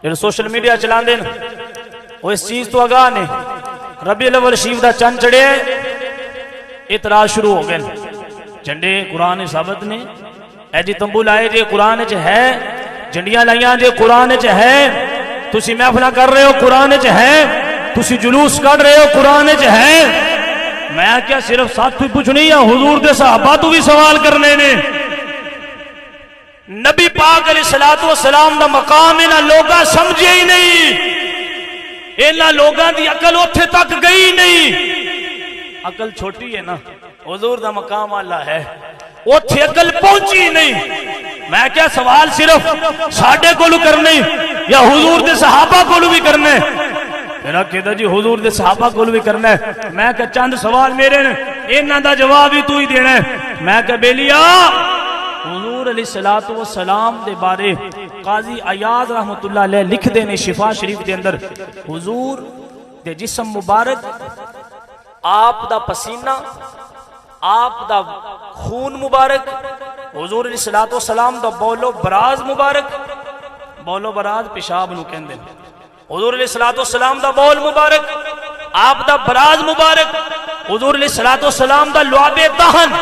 جڑے social media چلاندے نے وہ اس چیز تو آگاہ نے ربیع الاول شریف دا چند چڑھے اعتراض شروع ہو گئے جھنڈے قرآن ثابت نے اے جی تمبو لائے جی قرآن چ ہے جھنڈیاں لائیاں جی قرآن چ ہے تسی محفلہ کر رہے ہو قرآن چ ہے تسی جلوس کر رہے ہو قرآن چ ہے میں کیا صرف ساتھ ہی پوچھنی یا حضور دے صحابہ تو بھی سوال کرنے نے نبی پاک علیہ السلام دا مقام انہاں لوگاں سمجھے ہی نہیں انہاں لوگاں دی عقل اوتھے تک گئی نہیں عقل چھوٹی ہے نا حضور دا مقام اللہ ہے اوتھے عقل پہنچی نہیں میں کیا سوال صرف ساڈے کولو کرنے یا حضور دے صحابہ کولو بھی کرنے میرا کہتا جی حضور دے صحابہ کولو بھی کرنا ہے میں کہ چند سوال میرے نے انہاں دا جواب ہی تو ہی دینا ہے میں کہ بیلیا حضور علیہ السلام دے بارے قاضی عیاض رحمت اللہ علیہ لکھ دینے شفا شریف دے اندر حضور دے جسم مبارک آپ دا پسینہ آپ دا خون مبارک حضور علیہ السلام دا بولو براز مبارک بولو براز پیشاب نو کہندے حضور علیہ السلام دا بول مبارک آپ دا براز مبارک حضور علیہ السلام دا لعاب دہن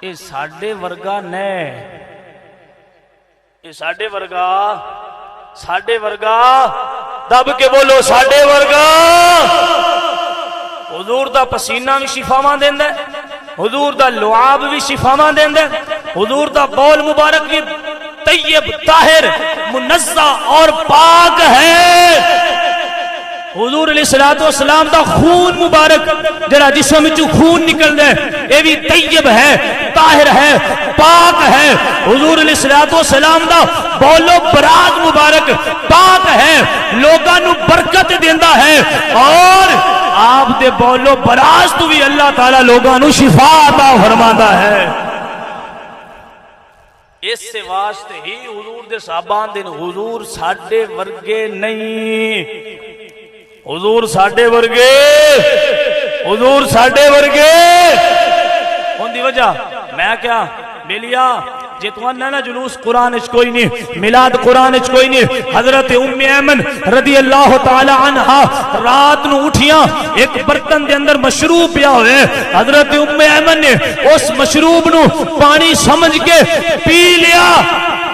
اے ساڑھے ورگا نے اے ساڑھے ورگا دب کے بولو ساڑھے ورگا حضور دا پسینہ بھی شفاواں دیندے حضور دا لعاب بھی شفاواں دیندے حضور دا بول مبارک بھی طیب طاہر منزہ اور پاک ہے حضور علیہ السلام دا خون مبارک جڑا جسم وچوں خون نکل دے اے بھی طیب ہے طاہر ہے پاک ہے حضور علیہ السلام دا بولو براز مبارک پاک ہے لوگاں نو برکت دیندا ہے اور آپ دے بولو براز تو بھی اللہ تعالیٰ لوگاں نو شفا عطا فرماتا ہے اس سے واسطے ہی حضور دے صحابان دے حضور ساڈے ورگے نہیں حضور ساڈے ورگے حضور ساڈے ورگے ان دی وجہ میں کیا بیلیا جے تو انہا نا جلوس قرآن اچ کوئی نہیں ملاد قرآن اچ کوئی نہیں حضرت ام ایمن رضی اللہ تعالی عنہ رات نو اٹھیاں ایک برتن دے اندر مشروب پیا ہوئے حضرت ام ایمن نے اس مشروب نو پانی سمجھ کے پی لیا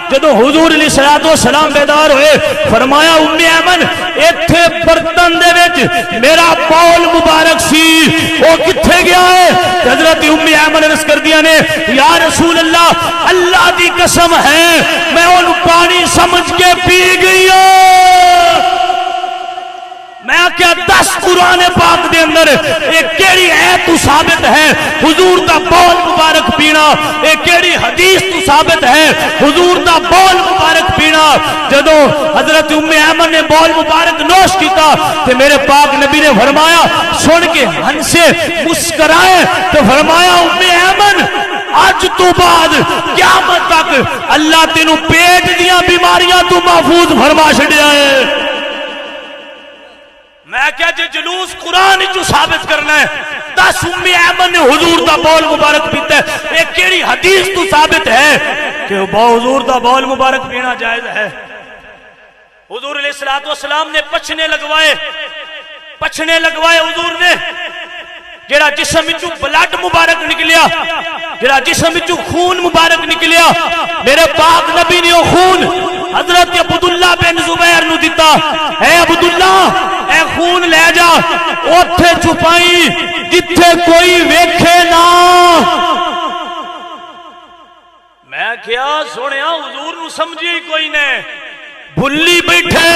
جدو حضور علیہ السلام بیدار ہوئے فرمایا ام ایمن ایتھے برتن دے وچ میرا بول مبارک سی وہ کتھے گیا ہے حضرت ام ایمن عرض کر دیا نے یا رسول اللہ اللہ دی قسم ہے میں ان پانی سمجھ کے پی گئی ہوں میں کیا 10 قرآن پاک دے اندر ایک کیڑی ایت تو ثابت ہے حضور دا بول مبارک پینا ایک کیڑی حدیث تو ثابت ہے حضور دا بول مبارک پینا جدو حضرت ام ایمن نے بول مبارک نوش کیتا تو میرے پاک نبی نے فرمایا سن کے ہنسے مسکرائے تو فرمایا ام ایمن آج تو بعد قیامت تک اللہ تینوں پیٹ دیاں بیماریاں تو محفوظ فرما چھڑیا ہے میں کیا جے جلوس قرآن جو ثابت کرنا ہے 10 ام ایمن نے حضور دا بول مبارک پیتا ہے ایک کیڑی حدیث تو ثابت ہے کہ حضور دا بول مبارک پینا جائز ہے حضور علیہ السلام نے پچھنے لگوائے حضور نے جڑا جسم وچوں بلڈ مبارک نکلیا جڑا جسم وچوں خون مبارک نکلیا میرے پاک نبی نے وہ خون حضرت عبداللہ بن زبیر نو دیتا اے عبداللہ اے خون لے جا اوتھے چھپائی جتھے کوئی ویکھے نہ میں کیا سنیا حضور نو سمجھی کوئی نے بھلی بیٹھے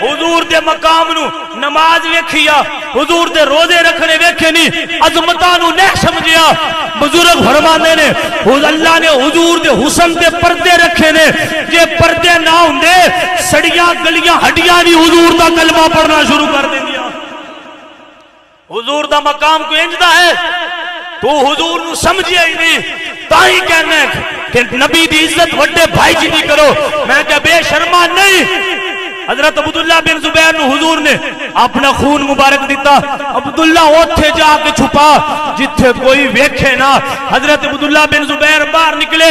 حضور دے مقام نو نماز ویکھیا حضور دے روزے رکھنے ویکھے نہیں عظمتاں نو نہیں سمجھیا بزرگ فرماندے نے اللہ نے حضور دے حسن دے پردے رکھے نے جے پردے نہ ہوندے سڑیاں گلیاں ہڈیاں نہیں حضور دا کلمہ پڑھنا شروع کر دیندیاں حضور دا مقام کو انجدا ہے تو حضور نو سمجھیا ہی نہیں تاہی کہنا ہے کہ نبی دی عزت وڈے بھائی جی نہیں کرو میں کہ بے شرما نہیں حضرت عبداللہ بن زبیر نو حضور نے اپنا خون مبارک دیتا. عبداللہ اوتھے جا کے چھپا جتھے کوئی ویکھے نا. حضرت عبداللہ بن زبیر باہر نکلے,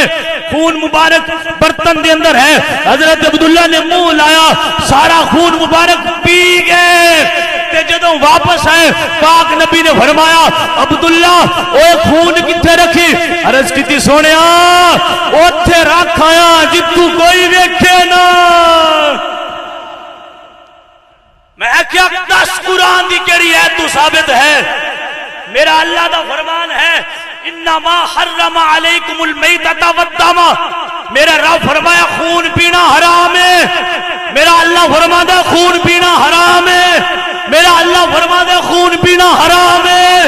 خون مبارک برتن دے اندر ہے. حضرت عبداللہ نے منہ لایا, سارا خون مبارک پی گئے. تے جدوں واپس آئے پاک نبی نے فرمایا عبداللہ اوے خون کتھے رکھی؟ عرض کیتی سونیا اوتھے رکھ آیا جتوں کوئی ویکھے نا. میں کیا 10 قرآن دی کیڑی ہے تو ثابت ہے؟ میرا اللہ دا فرمان ہے انما حرم علیکم المیتۃ والدم. میرا رب فرمایا خون پینا حرام ہے. میرا اللہ فرماتا خون پینا حرام ہے. میرا اللہ فرماتا خون پینا حرام ہے.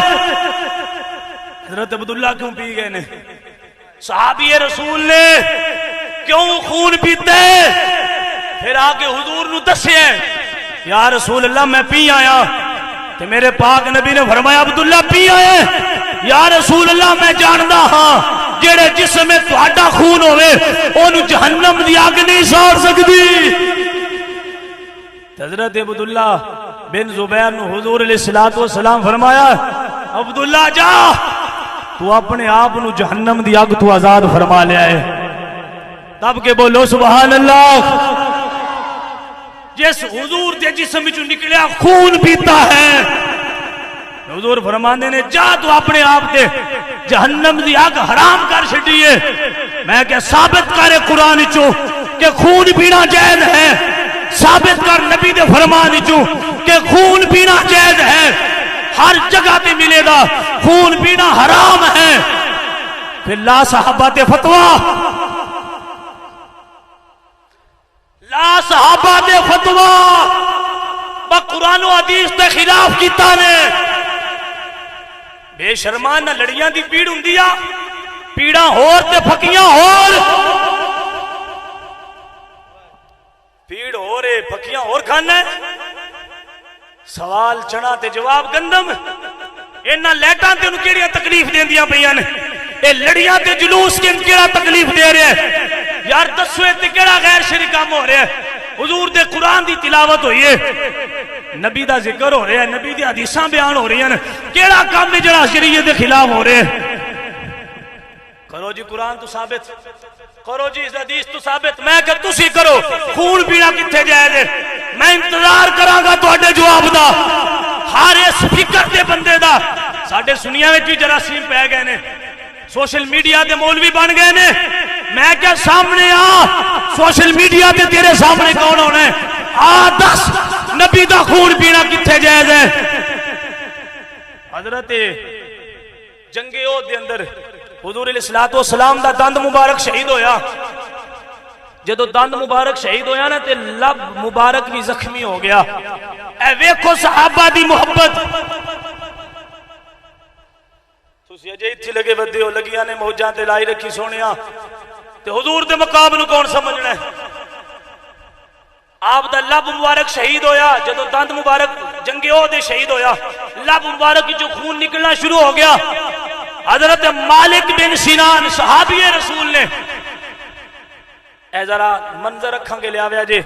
حضرت عبداللہ کیوں پی گئے نے؟ صحابی رسول نے کیوں خون پیتے؟ پھر آگے حضور نو دسے یا رسول اللہ میں پی آیا. تو میرے پاک نبی نے فرمایا عبداللہ پی آئے؟ یا رسول اللہ میں جاندا ہاں جڑے جسم میں تہاڈا خون ہوئے اونوں جہنم دی اگ نہیں ساڑ سکدی. حضرت عبداللہ بن زبیر نو حضور علیہ السلام فرمایا عبداللہ جا تو اپنے آپ نو جہنم دی اگ تو آزاد فرما لیا ہے. تب کے بولو سبحان اللہ. جس حضور دے جسم وچوں نکلیا خون پیتا ہے, حضور فرماندے نے جا تو اپنے آپ تے جہنم دی اگ حرام کر چھڈیے. میں کہ ثابت کرے قرآن وچوں کہ خون پینا جائز ہے. ثابت کر نبی دے فرمان وچوں کہ خون پینا جائز ہے. ہر جگہ تے ملے گا خون پینا حرام ہے. پھر لا صحابہ تے فتویٰ, لا صحابہ دے فتویٰ با قرآن و حدیث دے خلاف کیتا نے. بے شرمان نہ لڑیاں دی پیڑ ہوندیا, پیڑاں ہور تے پھکیاں ہور. پیڑ ہو رہے پھکیاں ہور کھانا ہے. سوال چنا تے جواب گندم. انہاں لیٹاں تے انہوں کیڑیاں تکلیف دین دیا پئیاں نے. اے لڑیاں تے جلوس کے کیڑا تکلیف دے رہے ہیں یار؟ دسویں تے کیڑا غیر شرعی کام ہو رہا ہے؟ حضور دے قرآن دی تلاوت ہوئی ہے, نبی دا ذکر ہو رہا ہے, نبی دی حدیثاں بیان ہو رہی ہیں. کیڑا کام ہے جڑا شریعت دے خلاف ہو رہے ہیں؟ کرو جی قرآن تو ثابت کرو, جی حدیث تو ثابت. میں کہ تسی کرو خون پینا کتھے جائے دے؟ میں انتظار کراں گا تواڈے جواب دا. ہر اس فکر دے بندے دا. ساڈے سنیاں وچ بھی جراثیم پہ گئے نے, سوشل میڈیا دے مولوی بن گئے نے. میں کیا سامنے آ, سوشل میڈیا تے تیرے سامنے کون ہونا ہے؟ آ دس نبی دا خون پینا کتھے جائز ہے؟ حضرت جنگ احد دے اندر حضور علیہ السلام دا دند مبارک شہید ہویا. جدو دند مبارک شہید ہویا نا تے لب مبارک بھی زخمی ہو گیا. اے ویکھو صحابہ دی محبت. تسی اجے اتھی لگے بدے ہو, لگیاں نے موجاں تے لائی رکھی سونیاں. تے حضور دے مقام نو کون سمجھنا ہے؟ آپ دا لب مبارک شہید ہویا. جدو دند مبارک جنگ احد شہید ہویا, لب مبارک جو خون نکلنا شروع ہو گیا. حضرت مالک بن سنان صحابی رسول نے اے ذرا منظر رکھاں کے لے آویا جے.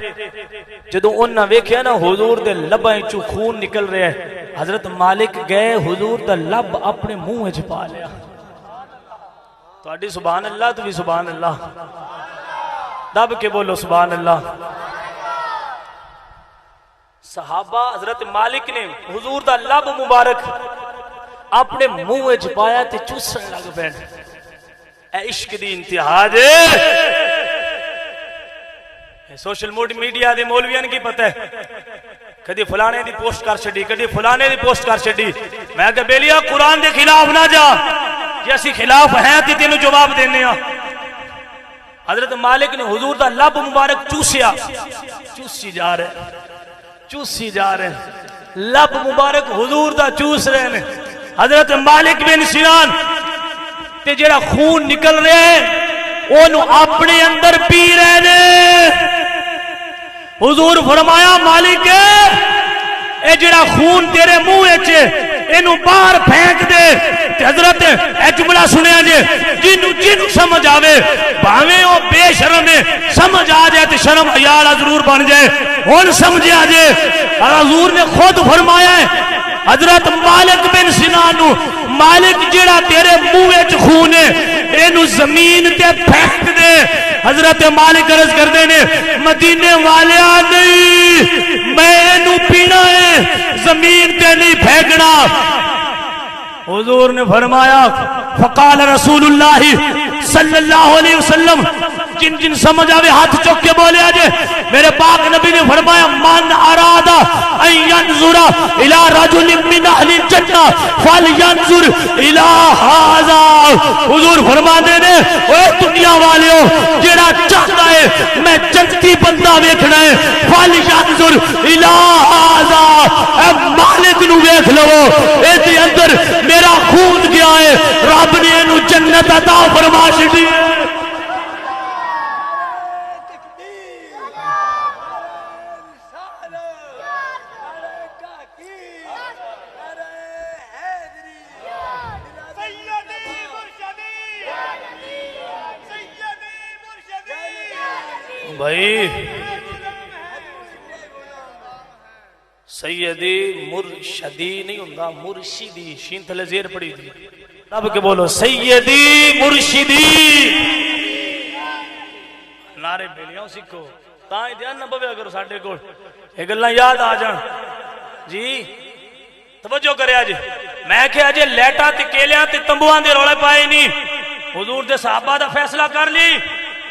جدو انہاں ویکھیا نا حضور دے لباں چوں خون نکل رہا ہے, حضرت مالک گئے حضور دا لب اپنے منہ وچ پا لیا. تہاڈی سبحان اللہ تو بھی سبحان اللہ. دب کے بولو سبحان اللہ. صحابہ حضرت مالک نے حضور دا لب مبارک اپنے منہ وچ پایا تے چوسن لگ پے. اے عشق دی انتہا جے. سوشل میڈیا دے مولویاں کی پتہ ہے, کدی فلانے دی پوسٹ کر چھڈی, کدی فلانے دی پوسٹ کر چھڈی. میں کہ بیلیا قرآن دے خلاف نہ جا, جے اسی خلاف ہیں تے تینوں جواب دینے ہاں. حضرت مالک نے حضور دا لب مبارک چوسیا, چوسی جا رہے چوسی جا رہے, لب مبارک حضور دا چوس رہے نے. حضرت مالک بن سنان تے جڑا خون نکل رہا ہے اونوں اپنے اندر پی رہے نے. حضور فرمایا مالک اے جڑا خون تیرے منہ وچ اینو باہر پھینک دے تے حضرت اے جملہ سنیا جے جنوں سمجھ آوے بھاویں او بے شرم ہے سمجھ آ جائے تے شرم حیا والا ضرور بن جائے ہن سمجھیا جے حضور نے خود فرمایا ہے حضرت مالک بن سنان مالک جیڑا تیرے منہ وچ خون ہے اینو زمین تے پھینک دے حضرت مالک عرض کر دے نے مدینے والیا نہیں میں اینو پینا ہے زمین تے نہیں پھینکنا حضور نے فرمایا فقال رسول اللہ صلی اللہ علیہ وسلم جن جن سمجھ آوے ہاتھ چوک کے بولے آجے میرے پاک نبی نے فرمایا من ارادہ ان ینظر الى رجل من اہل الجنہ فلینظر الى ھذا حضور فرما دے نے اے دنیا والیو جیڑا چاہتا ہے میں جنتی بندہ ویکھنا ہے فلینظر الى ھذا اے مالک نو ویکھ لو اے دے اندر میرا خون گیا ہے رب نے انہوں جنت عطا فرما چھڑی ہے بھائی سیدی مرشدی نہیں ہوندہ مرشدی شین تھلے زیر پڑی تھی رب کے بولو سیدی مرشدی نعرے بیلیاں سکھو تائیں دھیان نہ بوے اگر ساڑھے کو ایک اللہ یاد آ جان جی توجہ کرے آجے میں کہ آجے لیٹا تے کیلیاں تے تمبوان دے رولے پائے نہیں حضور دے صحابہ دا فیصلہ کر لی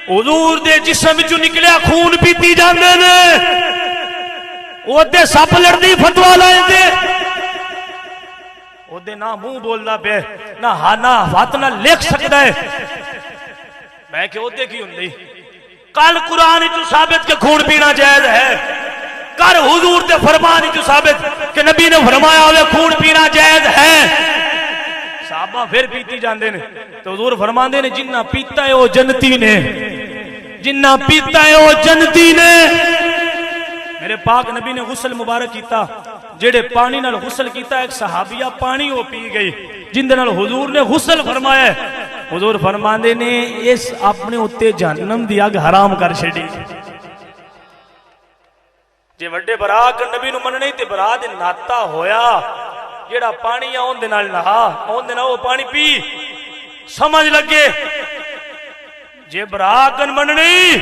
حضور دے جسم جو نکلیا خون پیتی جاندے نے وہ دے سپ لڑدی فتوہ لائے دے وہ دے نہ منہ بولنا پہ نہ ہاتھ نہ لکھ سکتا ہے میں کہ وہ دے کی ہوندی کل قرآن جو ثابت کہ خون پینا جائز ہے کر حضور دے فرمان جو ثابت کہ نبی نے فرمایا ہوئے خون پینا جائز ہے صحابہ پھر پیتی جاندے نے تو حضور فرمان دے نے جنہ پیتا ہے وہ جنتی نے جنہ پیتا ہے وہ جنتی نے میرے پاک نبی نے غسل مبارک کیتا جڑے پانی نال غسل کیتا ایک صحابیہ پانی وہ پی گئی جن نال حضور نے غسل فرمایا ہے حضور فرماندے نے اس اپنے اتے جہنم دی اگ حرام کر چھڑی جے وڈے برا کر نبی نو مننے تے برا دے ناتا ہویا جڑا پانی اون دے نال نہا اون دے نال وہ پانی پی سمجھ لگے جے برا کن مننی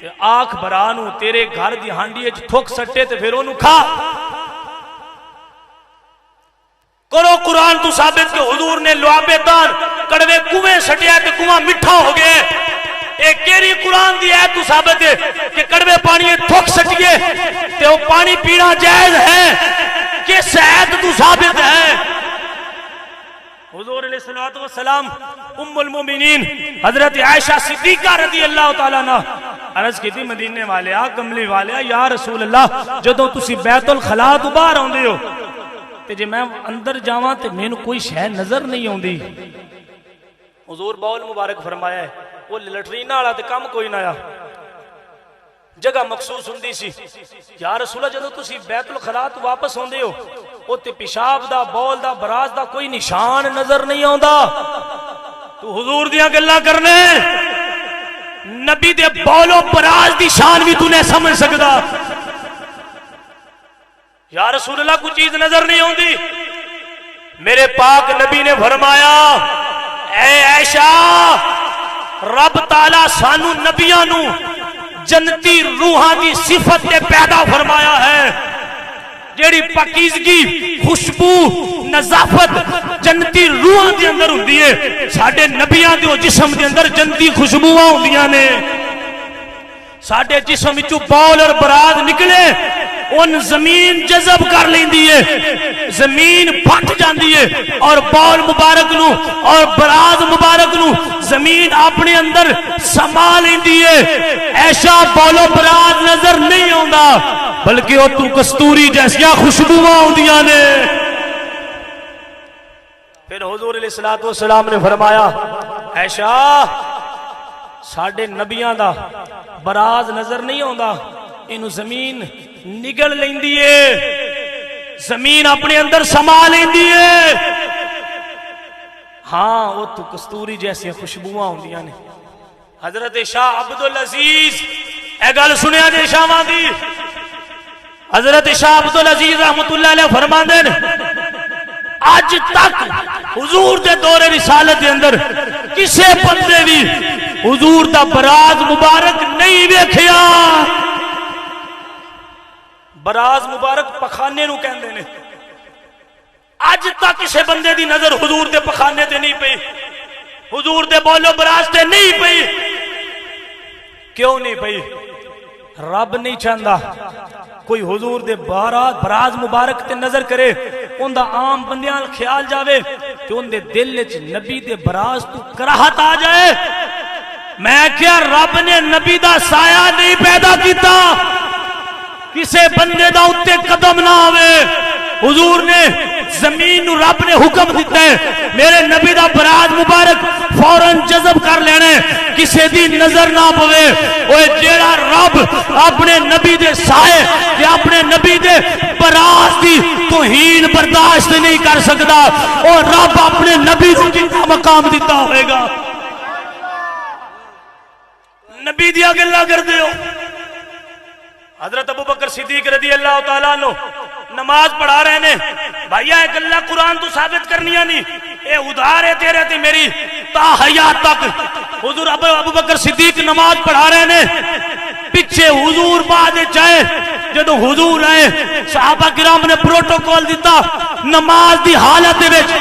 تے آنکھ برانو تیرے گھر دی ہانڈی اچ تھوک سٹے تے پھر انہوں کھا کرو قرآن تو ثابت کہ حضور نے لعابے دار کڑوے کنویں سٹیا تے کنواں مٹھا ہو گئے ایک کیری قرآن دی ہے تو ثابت ہے کہ کڑوے پانی تھوک سٹیے تے وہ پانی پینا جائز ہے کہ سعید تو ثابت ہے حضور علیہ السلام ام المومنین حضرت عائشہ صدیقہ رضی اللہ تعالیٰ عنہ عرض کی تھی مدینے والے کملی والے یا رسول اللہ جدوں تسی بیت الخلاء تو باہر آندے ہو تے جے میں اندر جاواں تے مینوں کوئی شے نظر نہیں آندی حضور باول مبارک فرمایا ہے وہ لٹرینا والا تے کم کوئی نہ آیا جگہ مخصوص ہوندی سی یا رسول اللہ جدوں تسی بیت الخلاء تو واپس ہوندے ہو او تے پیشاب دا بول دا براز دا کوئی نشان نظر نہیں آندا تو حضور دیاں گلاں کرنے نبی دے بولو براز دی شان بھی تو نے سمجھ سکدا یا رسول اللہ کوئی چیز نظر نہیں آندی میرے پاک نبی نے فرمایا اے عائشہ رب تعالیٰ سانو نبیاں نو جنتی روحاں دی صفت تے پیدا فرمایا ہے جیڑی پاکیزگی خوشبو نظافت جنتی روحاں دے اندر ہوندی ہے ساڈے نبیاں دے جسم دے اندر جنتی خوشبوواں ہوندیاں نے ساڈے جسم وچوں بول اور براز نکلے ان زمین جذب کر لیندی ہے زمین پھٹ جاندی ہے اور بول مبارک نو اور براز مبارک نو زمین اپنے اندر سما لیندی ہے ایسا بولو براز نظر نہیں آندا بلکہ وہ تو کستوری جیسیاں خوشبوواں ہوندیاں نے پھر حضور علیہ السلام نے فرمایا ایسا ساڑھے نبیاں دا براز نظر نہیں آندا انہوں زمین نگل لیندی ہے زمین اپنے اندر سما لیندی ہے. ہاں وہ تو کستوری جیسی خوشبوواں ہوندیاں نے. حضرت شاہ عبدالعزیز اے گل سنیا جے شاہاں دی. حضرت شاہ عبدالعزیز رحمت اللہ علیہ فرماندے نے اج تک حضور دے دور رسالت دے اندر کسے بندے بھی حضور دا براز مبارک نہیں ویکھیا. براز مبارک پخانے نو کہندے نے. اج تک کسے بندے دی نظر حضور دے پخانے تے نہیں پئی, حضور دے بولو براز تے نہیں پئی. کیوں نہیں پئی؟ رب نہیں چاہندا کوئی حضور دے براز مبارک تے نظر کرے ان دا عام بندیاں خیال جاوے کہ ان دے دل وچ نبی دے براز تو کراہت آ جائے. میں کیا رب نے نبی دا سایہ نہیں پیدا کیتا کسے بندے دا اتے قدم نہ آوے. حضور نے زمین نو رب نے حکم دیتا ہے میرے نبی دا براز مبارک فوراً جذب کر لینے کسے دی نظر نہ پوے. اوے جیڑا رب اپنے نبی دے سائے یا اپنے نبی دے براز دی توہین برداشت نہیں کر سکتا اور رب اپنے نبی کو کتنا مقام دیتا ہوئے گا. نبی دیا گلہ کر دیو. حضرت ابو بکر صدیق رضی اللہ تعالیٰ عنہ نماز پڑھا رہے نے. بھائیہ ایک اللہ قرآن تو ثابت کرنی ہے نہیں اے ادھار ہے تیرے تے میری تا حیات تک. حضور ابو بکر صدیق نماز پڑھا رہے نے پیچھے حضور بعد چاہے جدو حضور آئے صحابہ کرام نے پروٹوکول دیتا نماز دی حالت دے وچ.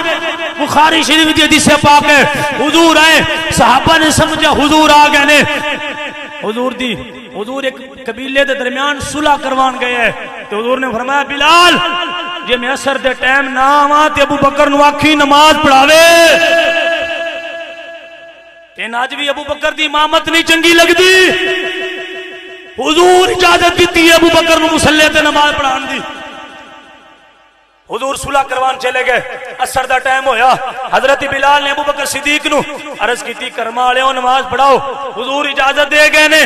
بخاری شریف دی حدیث پاک ہے حضور آئے صحابہ نے سمجھا حضور آ گئے نے. حضور ایک قبیلے دے درمیان صلح کروان گئے ہیں تو حضور نے فرمایا بلال جے میں اثر دے ٹائم نہ آواں تے ابو بکر نو آکھی نماز پڑھاوے. تین آج بھی ابو بکر دی امامت نہیں چنگی لگدی. حضور اجازت دیتی ہے ابو بکر نو مصلی تے نماز پڑھان دی. حضور صلح کروان چلے گئے. اثر دا ٹائم ہویا حضرت بلال نے ابو بکر صدیق نو عرض کیتی کرما والےو نماز پڑھاؤ. حضور اجازت دے گئے نے.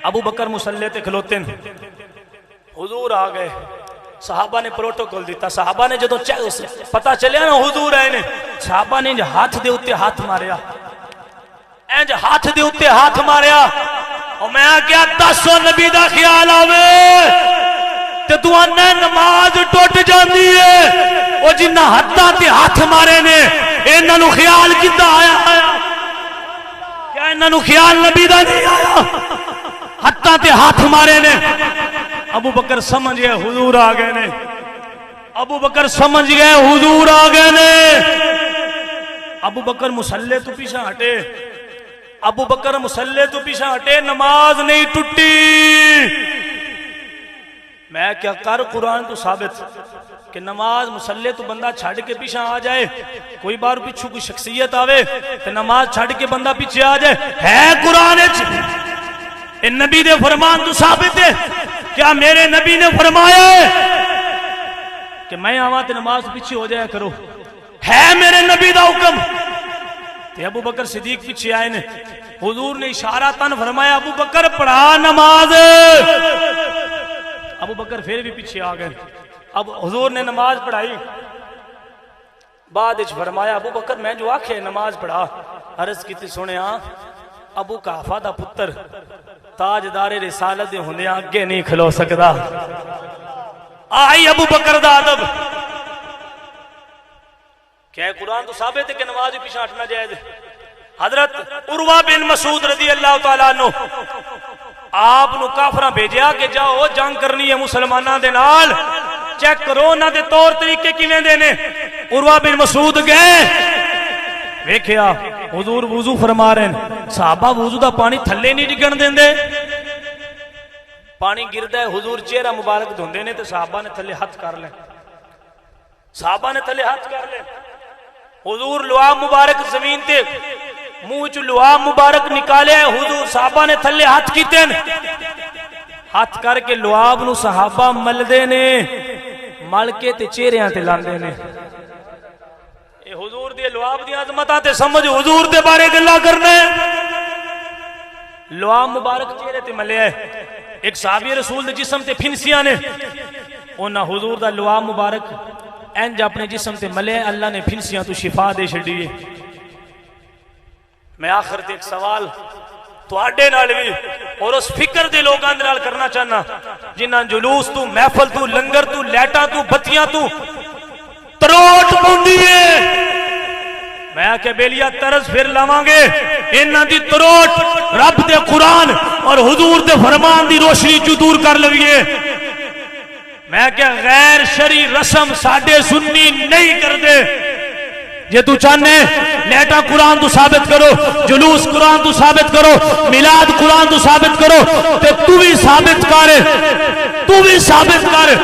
ابو بکر مصلی تے کھلوتے ہیں. حضور آ گئے. صحابہ نے پروٹوکول دیتا. صحابہ نے جدو پتہ چلیا نا حضور آئے نے صحابہ نے ہاتھ دے اتے ہاتھ ماریا. اینج ہاتھ دے اتے ہاتھ ماریا اور میں کیا دسو نبی دا خیال آوے تے تو آنے نماز ٹوٹ جاندی ہے. وہ جنہ ہاتھاں تے ہاتھ مارے نے انہاں نو خیال کیتا آیا کیا انہاں نو خیال نبی دا نہیں آیا؟ ہاتھاں تے ہاتھ مارے نے. ابو بکر سمجھ گئے حضور آ گئے نے. ابو بکر سمجھ گئے حضور آ گئے نے. ابو بکر مصلی تو پیچھے ہٹے. ابو بکر مصلی تو پیچھے ہٹے. نماز نہیں ٹوٹی. میں کیا کر قرآن تو ثابت کہ نماز مصلی تو بندہ چھڑ کے پیچھے آ جائے. کوئی بار پیچھو کوئی شخصیت آوے کہ نماز چھڑ کے بندہ پیچھے آ جائے ہے قرآن اے نبی دے فرمان تو ثابت ہے. کیا میرے نبی نے فرمایا ہے کہ میں آواں تے نماز پیچھے ہو جایا کرو؟ ہے میرے نبی دا حکم. تے ابو بکر صدیق پیچھے آئے نے. حضور نے اشارہ تن فرمایا ابو بکر پڑھا نماز. ابو بکر پھر بھی پیچھے آ گئے. اب حضور نے نماز پڑھائی. بعد فرمایا ابو بکر میں جو آکھے نماز پڑھا. عرض کی تے سنیا ابو قحافہ دا پتر تاجدار رسالت دے ہوندے اگے نہیں کھلو سکدا. آئی ابو بکر دا ادب. کیا قرآن تو ثابت ہے کہ نماز پیچھے ہٹنا جائز ہے؟ حضرت عروہ بن مسعود رضی اللہ تعالیٰ عنہ آپ نو کافراں بھیجیا کہ جاؤ جنگ کرنی ہے مسلماناں دے نال چیک کرو نہ دے طور طریقے کیویں دے نے. عروہ بن مسعود گئے ویکھیا حضور وضو فرما رہے ہیں. صحابہ وضو دا پانی تھلے نہیں ڈگن دیندے. پانی گردا ہے حضور چہرہ مبارک دھوندے نے تے صحابہ نے تھلے ہاتھ کر لے. صحابہ نے تھلے ہاتھ کر لے. حضور لعاب مبارک زمین تے منہ چ لعاب مبارک نکالے. حضور صحابہ نے تھلے ہاتھ کیتے نے. ہاتھ کر کے لعاب نو صحابہ ملدے نے. مل کے تے چہریاں تے لاندے نے. اے حضور دی لعاب دی عظمتاں تے سمجھ حضور دے بارے گلاں کرنا ہے. لعاب مبارک چہرے تے ملیا ہے. ایک صحابی رسول دے جسم تے پھنسیاں نے. انہاں حضور دا لعاب مبارک انج اپنے جسم تے ملے اللہ نے پھنسیاں تو شفا دے چھڑیے میں آخر تے ایک سوال تواڈے نال بھی اور اس فکر دے لوگاں دے نال کرنا چاہنا جنہاں جلوس تو محفل تو لنگر تو لیٹاں تو بتیاں تو تروٹ پوندی ہے میں کہ بیلیا طرز پھر لاواں گے انہاں دی تروٹ رب دے قرآن اور حضور دے فرمان دی روشنی چوں دور کر لویے میں کہ غیر شرعی رسم ساڈے سنی نہیں کر دے جے تو چاہنے لیٹا قرآن تو ثابت کرو جلوس قرآن تو ثابت کرو میلاد قرآن تو ثابت کرو تو بھی ثابت کر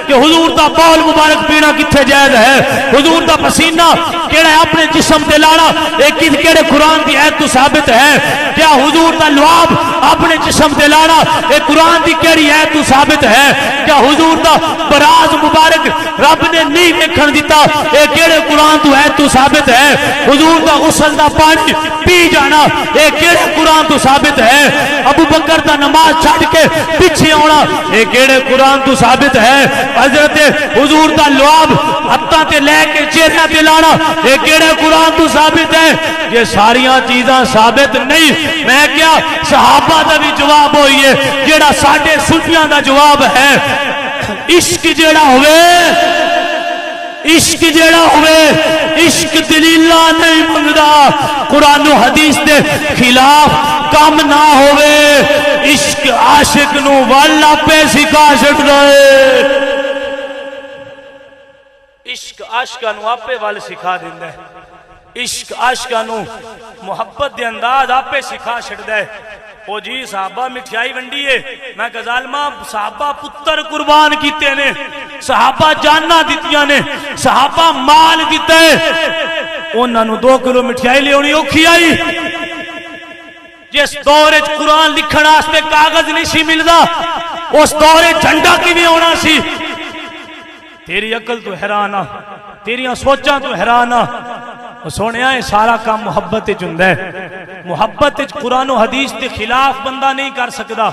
کہ حضور دا بول مبارک پینا کتھے جائز ہے حضور دا پسینہ کیڑا ہے اپنے جسم تے لانا ایک کیڑے قرآن دی آیت تو ثابت ہے کیا حضور دا لعاب اپنے جسم تے لانا ایک قرآن دی کیڑی آیت تو ثابت ہے کیا حضور دا براز مبارک رب نے نہیں ویکھن دیتا ایک کیڑے قرآن تو آیت تو ثابت ہے حضور دا غسل دا پانی پی جانا ایک کیڑے قرآن تو ثابت ہے ابو بکر دا نماز چھڈ کے پیچھے آنا ایک کیڑے قرآن تو ثابت ہے حضرت حضور دا لعاب ہتھاں تے لے کے چہرے تے لانا اے کیڑے قرآن تو ثابت ہے یہ ساریاں چیزاں ثابت نہیں میں کیا صحابہ دا بھی جواب ہوئی ہے جیڑا ساڈے صوفیاں دا جواب ہے عشق جیڑا ہوئے عشق دلیلہ نہیں منگدا قرآن و حدیث دے خلاف کام نہ ہوئے عشق عاشق نو والا پہ سکھا سکدا ہے عشق عاشقاں نو آپے وال سکھا دیندا ہے عشق عاشقاں نو محبت دے انداز آپے سکھا چھڑدا ہے او جی صحابہ مٹھائی ونڈی ہے میں کہ ظالمہ صحابہ پتر قربان کیتے نے صحابہ جاناں دتیاں نے صحابہ مال دتا ہے انہاں نو 2 کلو مٹھائی لیونی اوکھی آئی جس دور وچ قرآن لکھن واسطے کاغذ نہیں سی ملدا اس دور جھنڈا کیویں ہونا سی تیری عقل تو حیران تیریاں سوچاں تو حیران سونیا ہے سارا کام محبت چندا ہے محبت قرآن و حدیث کے خلاف بندہ نہیں کر سکتا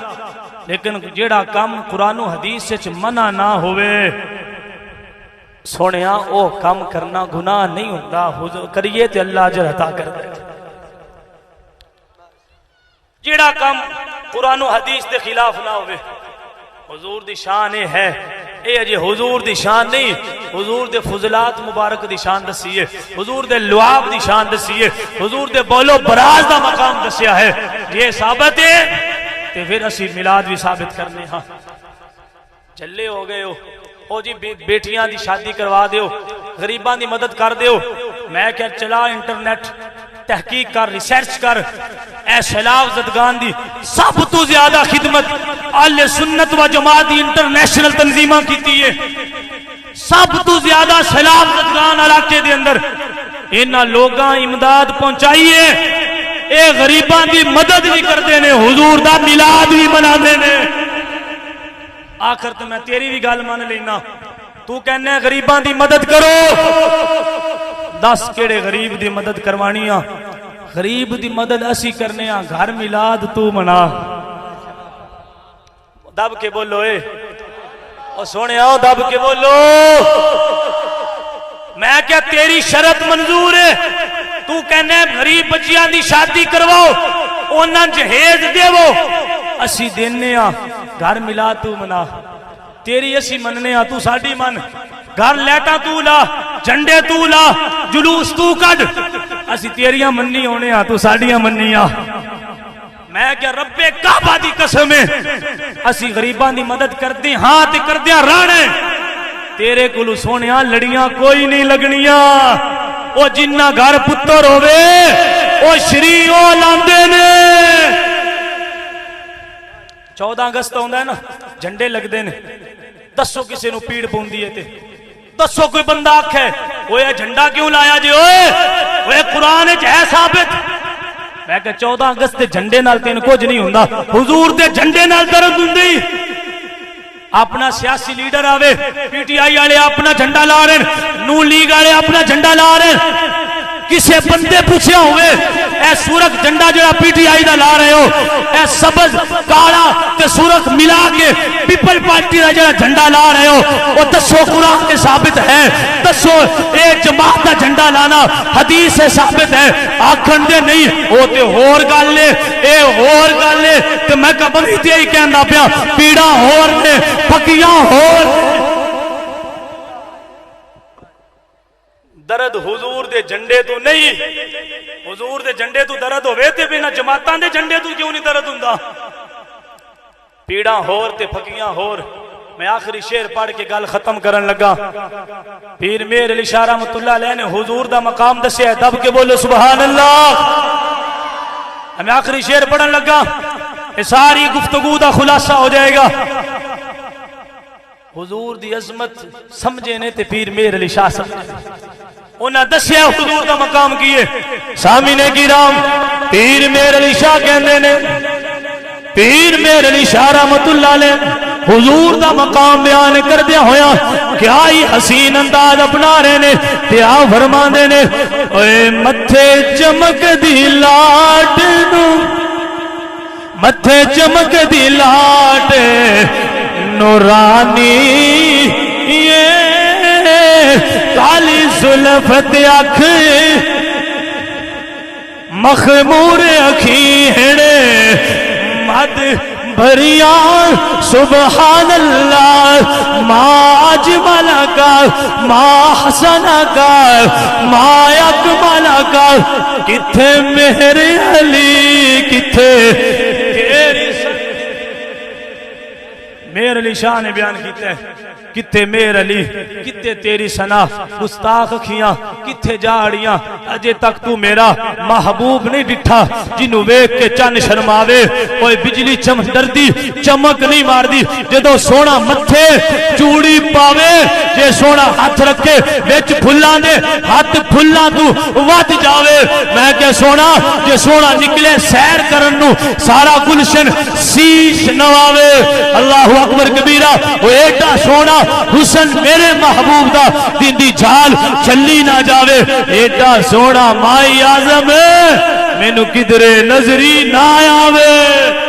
لیکن جیڑا کام قرآن و حدیث سے منع نہ ہوئے سونیا او کام کرنا گناہ نہیں ہوتا کریے تے اللہ اجر عطا کر دے جیڑا کام قرآن و حدیث کے خلاف نہ ہوئے حضور دی شان ہے اے اجے حضور دی شان نہیں حضور دے فضلات مبارک دی شان دسیے حضور دے لعاب دی شان دسیے حضور دے بولو براز دا مقام دسیا ہے یہ ثابت ہے تے پھر اسی میلاد بھی ثابت کرنے ہاں جلے ہو گئے او جی بیٹیاں دی شادی کروا دیو غریباں دی مدد کر دیو میں کہ چلا انٹرنیٹ تحقیق کر ریسرچ کر اے سیلاب زدگان دی سب تو زیادہ خدمت اہل سنت و جماعت دی انٹرنیشنل تنظیمہ کیتی ہے سب تو زیادہ سیلاب زدگان علاقے دے اندر انہاں لوگاں امداد پہنچائیے اے غریباں دی مدد بھی کردے نے حضور دا میلاد بھی مناندے نے آخر تو میں تیری بھی گل مان لینا تو کہنے غریباں دی مدد کرو 10 کیڑے غریب دی مدد کروانی غریب دی مدد اسی کرنے گھر میلاد تو منا دب کے بولو اے او سونے آؤ دب کے بولو میں کیا تیری شرط منظور ہے تو کہنے غریب بچیاں دی شادی کرواؤ انہاں جہیز دیو اسی دینے گھر میلاد تو منا تیری اسی مننے تو ساڈی من گھر لیٹا تو لا جھنڈے تو لا جلوس تو کڈ اسی تیریاں مننی ہونے تو ساڈیاں مننیاں میں کیا رب کعبہ دی قسم ہے اسی غریباں دی مدد کردے ہاں تے کردیاں رانے تیرے کولو سونیاں لڑیاں کوئی نہیں لگنیاں او جنہ گھر پتر ہووے او شری او لاندے نے 14 اگست ہوندا ہے نا جھنڈے لگدے نے دسو کسے نو پیڑ پوندی ہے تے دسو کوئی بندہ آکھے اوے جھنڈا کیوں لایا جی اوے قرآن وچ ہے ثابت میں کہ 14 اگست دے جھنڈے نال تین کچھ نہیں ہوندا حضور دے جھنڈے نال درد ہوندی اپنا سیاسی لیڈر آوے پی ٹی آئی والے اپنا جھنڈا لا رہے نون لیگ والے اپنا جھنڈا لا رہے کسے بندے پوچھیا ہوئے اے سورخ جھنڈا جڑا پی ٹی آئی دا لا رہے ہو، اے سبز کالا تے سورخ ملا کے پیپل پارٹی دا جڑا جھنڈا لا رہے ہو، وہ دسو قرآن کے ثابت ہے؟ دسو اے جماعت دا جھنڈا لانا حدیث سے ثابت ہے؟ آکھن دے نہیں وہ تے ہور گل نے، اے ہور گل نے، تے میں کبھی تے ہی کہندا پیا پیڑا ہور نے پھکیاں ہور نے۔ درد حضور دے جھنڈے تو نہیں، حضور دے جھنڈے تو درد ہوئے تے بنا جماعتاں دے جھنڈے تو کیوں نہیں درد ہوندا؟ پیڑاں ہور تے پھکیاں ہور۔ میں آخری شعر پڑھ کے گل ختم کرن لگا۔ پیر میر علی شاہ رحمۃ اللہ علیہ نے حضور دا مقام دسیا ہے، دب کے بولو سبحان اللہ۔ میں آخری شعر پڑھن لگا، یہ ساری گفتگو دا خلاصہ ہو جائے گا۔ حضور دی عظمت سمجھے نے تے پیر میر علی شاہ سمجھے، انہاں دسیا حضور دا مقام کیے۔ سامعین کرام، پیر میر علی شاہ کہندے نے، پیر میر علی شاہ رحمۃ اللہ علیہ حضور دا مقام بیان کردیا ہویا کیا ہی حسین انداز اپنا رہے نے، تے آ فرماندے نے، اے متھے چمک دی لاٹ نو، متھے چمک دی لاٹ نورانی، یہ کالی زلف تے اکھ مخمور اکھیں مد بھریاں سبحان اللہ، ما اجمل کا ما حسن کا ما اکمل کا، کتھے میرے علی کتھے تیری میر علی شاہ نے بیان کیتا ہے، کتے میر علی کتے تیری سنا، گستاخ کھیاں کتے جاڑیاں، اجے تک تو میرا محبوب نہیں ڈٹھا جنہوں ویک کے چن شرماوے، اوے بجلی ڈردی چمک نہیں مار دی، جدو سونا متھے چوڑی پاوے، جے سونا ہاتھ رکھے ویچ پھلاں دے ہاتھ پھلاں تو وات جاوے، میں کہ سونا جے سونا نکلے سیر کرن نو سارا گلشن سیش نواوے۔ اللہ اکبر کبیرہ، وہ ایڈا سونا حسن میرے محبوب دا دن دی جھال چلی نہ جاوے، ایڈا سونا مائی آزم ہے مینو کدرے نظری نہ آوے۔